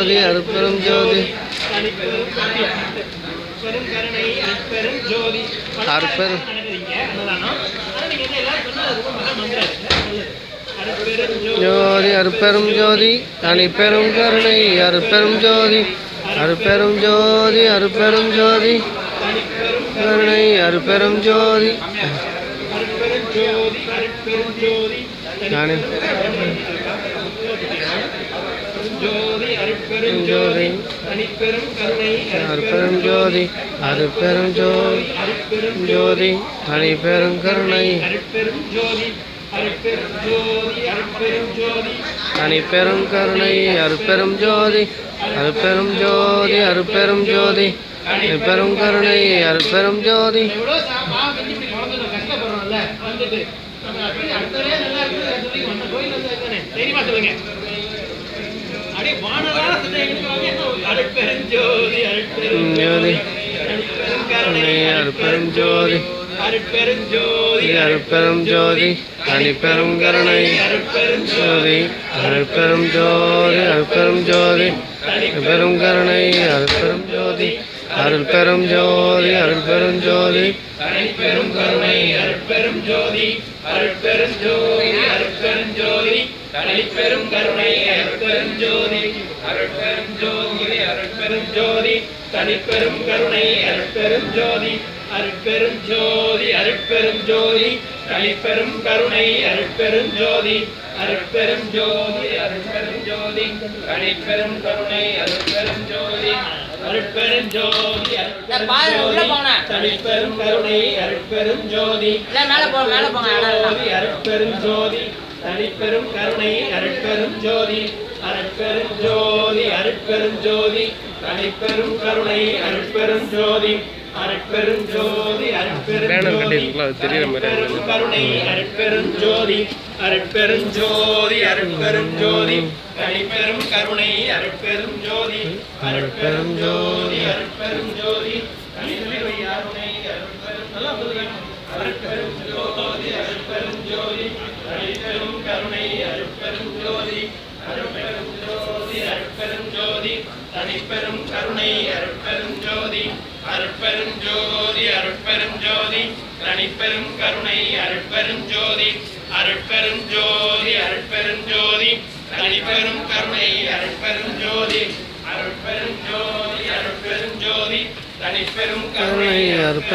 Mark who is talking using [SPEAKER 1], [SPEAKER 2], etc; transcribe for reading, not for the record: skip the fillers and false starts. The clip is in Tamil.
[SPEAKER 1] ஜோதி அருட்பெரும் ஜோதி அருட்பெரும் ஜோதி அருட்பெரும் ஜோதி தனிப்பெரும் கருணை அருட்பெரும் ஜோதி அருட்பெரும் ஜோதி அருட்பெரும் ஜோதி கருணை அருட்பெரும் ஜோதி ஜோதி அருட்பெரும் ஜோதி அருட்பெரும் ஜோதி ஜோதி தனிப்பெரும் கருணை தனிப்பெரும் கருணை அருட்பெரும் ஜோதி அருட்பெரும் ஜோதி அருட்பெரும் ஜோதி தனிப்பெரும் கருணை அருட்பெரும் ஜோதி ஜோதி அருட்பெரும் ஜோதி அருட்பெரும் ஜோதி தனிப்பெரும் கருணை ஜோதி அருட்பெரும் ஜோதி அருட்பெரும் ஜோதி பெரும் கருணை அருட்பெரும் ஜோதி அருட்பெரும் ஜோதி அருட்பெரும் ஜோதி தனிப்பெரும் கருணை அருட்பெரும் ஜோதி அருட்பெரும் ஜோதி அருட்பெரும் ஜோதி தனிப்பெரும் கருணை அருட்பெரும் ஜோதி அருட்பெரும் ஜோதி அருட்பெரும் ஜோதி தனிப்பெரும் கருணை அருட்பெரும் ஜோதி அருட்பெரும் ஜோதி அருட்பெரும் ஜோதி தனிப்பெரும் கருணை அருட்பெரும் ஜோதி அருட்பெரும் ஜோதி அருட்பெரும் ஜோதி தனிப்பெரும் கருணை அருட்பெரும் ஜோதி அருட்பெரும் ஜோதி தனிப்பெரும் கருணை அருட்பெரும் ஜோதி அருட்பெரும் ஜோதி தனிப்பெரும் கருணை அருட்பெரும் ஜோதி அருட்பெரும் ஜோதி அருட்பெரும் ஜோதி தனிப்பெரும் கருணை அருட்பெரும் ஜோதி அருட்பெரும் ஜோதி அருட்பெரும் கருணை அருட்பெரும் ஜோதி அருட்பெரும் ஜோதி அருட்பெரும் ஜோதி தனிப்பெரும் கருணை அருட்பெரும் ஜோதி அருட்பெரும் ஜோதி அருட்பெரும் ஜோதி தனிப்பெரும் கருணை அருட்பெரும் ஜோதி அருட்பெரும் ஜோதி தனிப்பெரும் கருணை அருட்பெரும் ஜோதி அருட்பெரும் ஜோதி அருட்பெரும் ஜோதி தனிப்பெரும் கருணை அருட்பெரும் ஜோதி அருட்பெரும் ஜோதி அருட்பெரும் ஜோதி தனிப்பெரும் கருணை அருட்பெரும் ஜோதி அருட்பெரும் ஜோதி அருட்பெரும் ஜோதி தனிப்பெரும் கருணை அருட்பெரும் ஜோதி அருட்பெரும் ஜோதி அருட்பெரும் ஜோதி தனிப்பெரும் கருணை அருட்பெரும்